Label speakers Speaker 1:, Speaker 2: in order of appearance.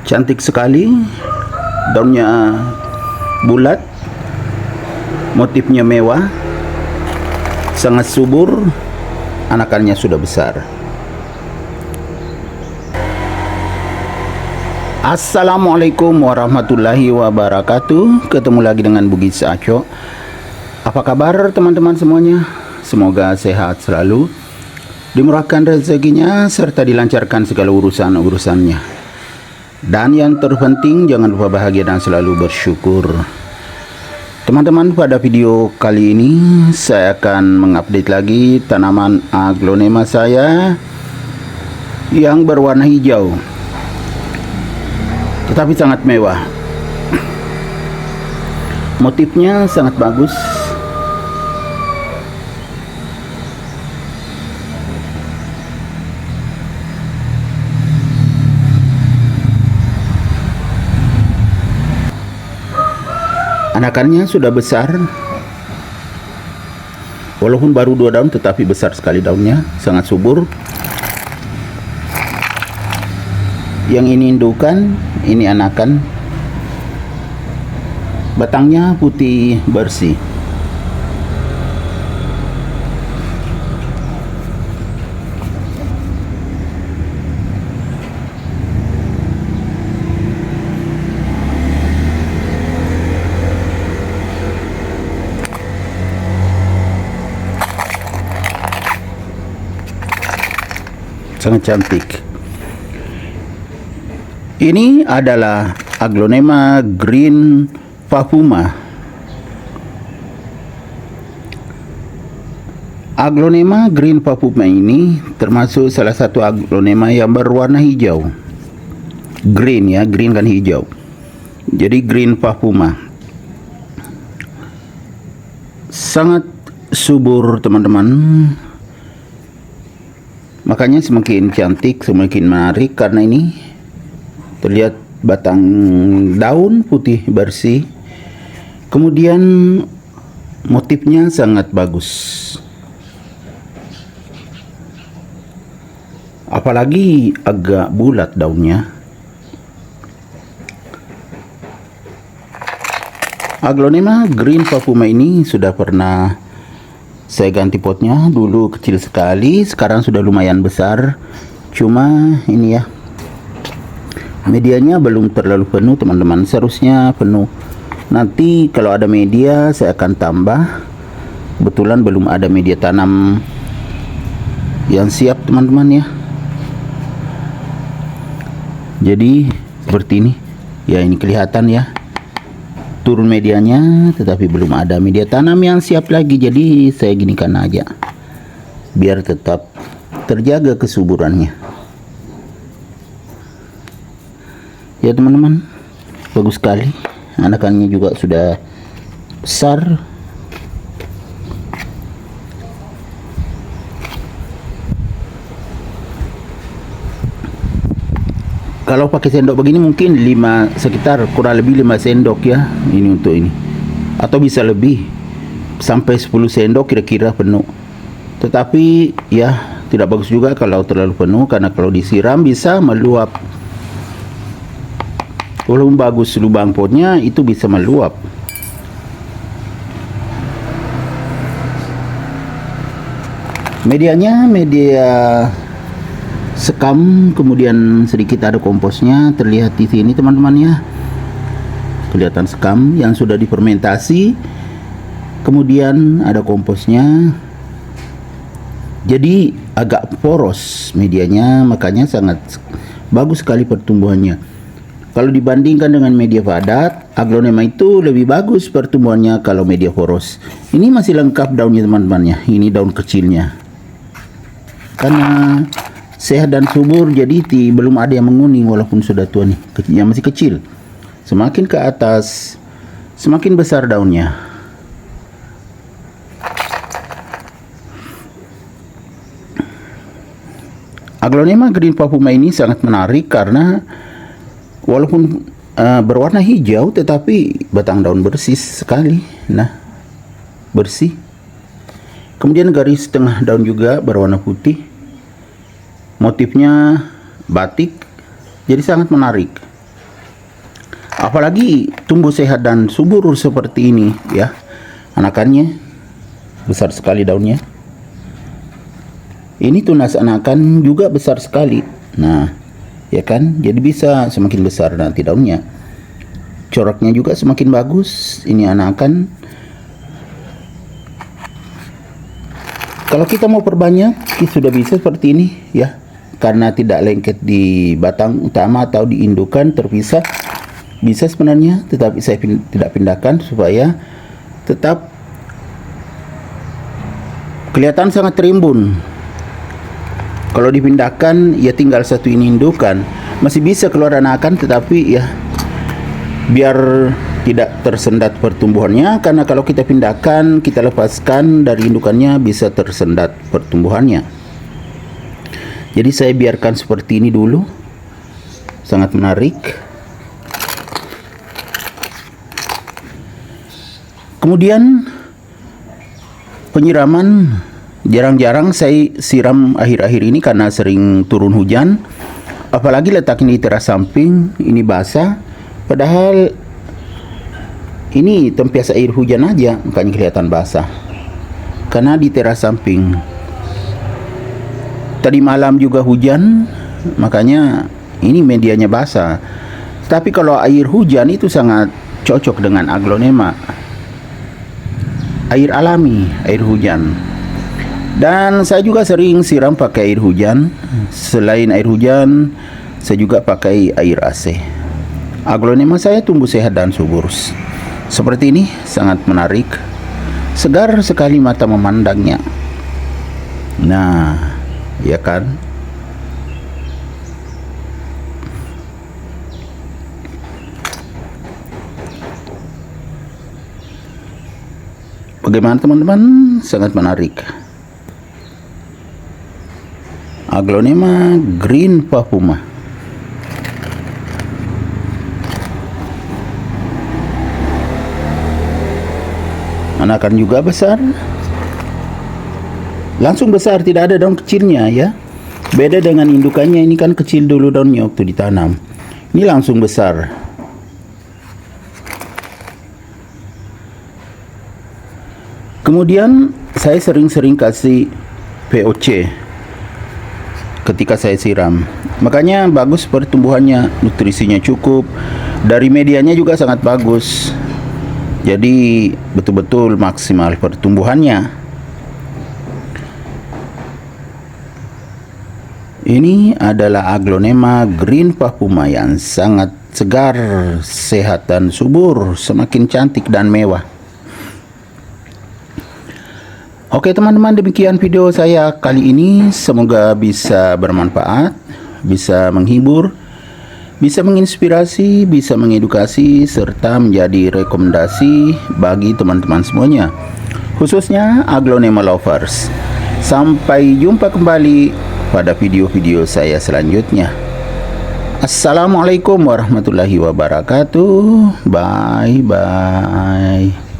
Speaker 1: Cantik sekali, daunnya bulat, motifnya mewah, sangat subur, anakannya sudah besar. Assalamualaikum warahmatullahi wabarakatuh. Ketemu lagi dengan Bugis Aco. Apa kabar teman-teman semuanya? Semoga sehat selalu, dimurahkan rezekinya, serta dilancarkan segala urusan-urusannya. Dan yang terpenting, jangan lupa bahagia dan selalu bersyukur. Teman-teman, pada video kali ini saya akan mengupdate lagi tanaman aglonema saya yang berwarna hijau tetapi sangat mewah. Motifnya sangat bagus. Anakannya sudah besar, walaupun baru 2 daun tetapi besar sekali daunnya, sangat subur. Yang ini indukan, ini anakan. Batangnya putih bersih. Sangat cantik. Ini adalah aglonema green papuma. Aglonema green papuma ini termasuk salah satu aglonema yang berwarna hijau. Green ya, green kan hijau. Jadi green papuma. Sangat subur teman-teman. Makanya semakin cantik, semakin menarik karena ini terlihat batang daun putih bersih. Kemudian motifnya sangat bagus. Apalagi agak bulat daunnya. Aglonema green papuma ini sudah pernah saya ganti potnya. Dulu kecil sekali, sekarang sudah lumayan besar. Cuma ini ya, medianya belum terlalu penuh teman-teman, seharusnya penuh. Nanti kalau ada media saya akan tambah. Kebetulan belum ada media tanam yang siap teman-teman ya. Jadi seperti ini ya, ini kelihatan ya, turun medianya, tetapi belum ada media tanam yang siap lagi. Jadi saya ginikan aja biar tetap terjaga kesuburannya. Ya teman-teman, bagus sekali. Anakannya juga sudah besar. Kalau pakai sendok begini mungkin sekitar kurang lebih 5 sendok ya, ini untuk ini. Atau bisa lebih, sampai 10 sendok kira-kira penuh. Tetapi ya tidak bagus juga kalau terlalu penuh, karena kalau disiram bisa meluap. Walaupun bagus lubang potnya, itu bisa meluap. Medianya media sekam, kemudian sedikit ada komposnya, terlihat di sini teman-teman ya. Kelihatan sekam yang sudah difermentasi. Kemudian ada komposnya. Jadi agak poros medianya, makanya sangat bagus sekali pertumbuhannya. Kalau dibandingkan dengan media padat, aglonema itu lebih bagus pertumbuhannya kalau media poros. Ini masih lengkap daunnya teman-teman ya. Ini daun kecilnya. Karena sehat dan subur, jadi belum ada yang menguning walaupun sudah tua nih. Yang masih kecil. Semakin ke atas, semakin besar daunnya. Aglonema green papuma ini sangat menarik karena walaupun berwarna hijau, tetapi batang daun bersih sekali. Nah, bersih. Kemudian garis tengah daun juga berwarna putih. Motifnya batik, jadi sangat menarik. Apalagi tumbuh sehat dan subur seperti ini ya. Anakannya besar sekali daunnya. Ini tunas anakan juga besar sekali. Nah, ya kan? Jadi bisa semakin besar nanti daunnya. Coraknya juga semakin bagus. Ini anakan. Kalau kita mau perbanyak, sudah bisa seperti ini ya. Karena tidak lengket di batang utama atau di indukan terpisah. Bisa sebenarnya, tetapi saya tidak pindahkan supaya tetap kelihatan sangat terimbun. Kalau dipindahkan, ya tinggal satu ini indukan. Masih bisa keluar anakan, tetapi ya biar tidak tersendat pertumbuhannya, karena kalau kita pindahkan, kita lepaskan dari indukannya, bisa tersendat pertumbuhannya. Jadi saya biarkan seperti ini dulu. Sangat menarik. Kemudian penyiraman jarang-jarang saya siram akhir-akhir ini karena sering turun hujan. Apalagi letak ini di teras samping, ini basah. Padahal ini tempias air hujan aja, makanya kelihatan basah. Karena di teras samping. Tadi malam juga hujan, makanya ini medianya basah. Tapi kalau air hujan itu sangat cocok dengan aglonema. Air alami, air hujan. Dan saya juga sering siram pakai air hujan. Selain air hujan, saya juga pakai air AC. Aglonema saya tumbuh sehat dan subur. Seperti ini, sangat menarik. Segar sekali mata memandangnya. Nah, ya kan? Bagaimana teman-teman? Sangat menarik. Aglonema Green Papuma. Anakan juga besar. Langsung besar, tidak ada daun kecilnya ya. Beda dengan indukannya, ini kan kecil dulu daunnya waktu ditanam. Ini langsung besar. Kemudian saya sering-sering kasih POC ketika saya siram. Makanya bagus pertumbuhannya, nutrisinya cukup. Dari medianya juga sangat bagus. Jadi betul-betul maksimal pertumbuhannya. Ini adalah aglonema Green Papuma yang sangat segar, sehat dan subur, semakin cantik dan mewah. Oke teman-teman, demikian video saya kali ini. Semoga bisa bermanfaat, bisa menghibur, bisa menginspirasi, bisa mengedukasi, serta menjadi rekomendasi bagi teman-teman semuanya, khususnya aglonema lovers. Sampai jumpa kembali pada video-video saya selanjutnya. Assalamualaikum warahmatullahi wabarakatuh. Bye bye.